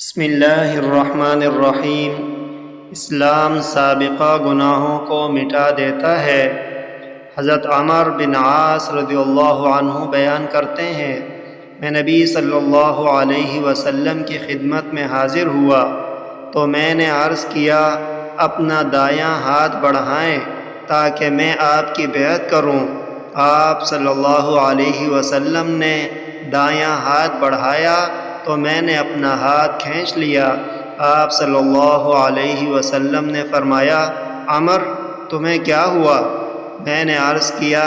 بسم اللہ الرحمن الرحیم۔ اسلام سابقہ گناہوں کو مٹا دیتا ہے۔ حضرت عمر بن عاص رضی اللہ عنہ بیان کرتے ہیں، میں نبی صلی اللہ علیہ وسلم کی خدمت میں حاضر ہوا تو میں نے عرض کیا، اپنا دایاں ہاتھ بڑھائیں تاکہ میں آپ کی بیعت کروں۔ آپ صلی اللہ علیہ وسلم نے دایاں ہاتھ بڑھایا تو میں نے اپنا ہاتھ کھینچ لیا۔ آپ صلی اللہ علیہ وسلم نے فرمایا، عمر تمہیں کیا ہوا؟ میں نے عرض کیا،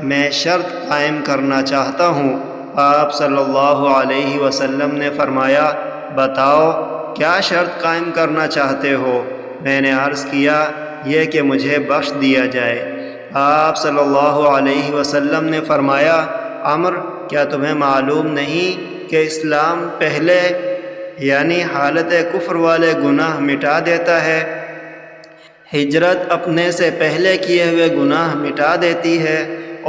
میں شرط قائم کرنا چاہتا ہوں۔ آپ صلی اللہ علیہ وسلم نے فرمایا، بتاؤ کیا شرط قائم کرنا چاہتے ہو؟ میں نے عرض کیا، یہ کہ مجھے بخش دیا جائے۔ آپ صلی اللہ علیہ وسلم نے فرمایا، عمر کیا تمہیں معلوم نہیں کہ اسلام پہلے یعنی حالت کفر والے گناہ مٹا دیتا ہے؟ ہجرت اپنے سے پہلے کیے ہوئے گناہ مٹا دیتی ہے،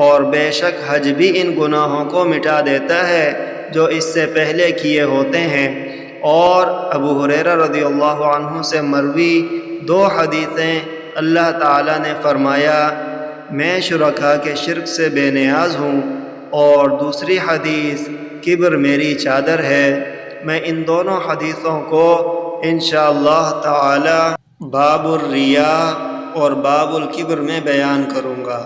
اور بے شک حج بھی ان گناہوں کو مٹا دیتا ہے جو اس سے پہلے کیے ہوتے ہیں۔ اور ابو ہریرہ رضی اللہ عنہ سے مروی دو حدیثیں، اللہ تعالیٰ نے فرمایا، میں شرکاء کے شرک سے بے نیاز ہوں، اور دوسری حدیث، کبر میری چادر ہے۔ میں ان دونوں حدیثوں کو انشاءاللہ تعالی باب الریاء اور باب الکبر میں بیان کروں گا۔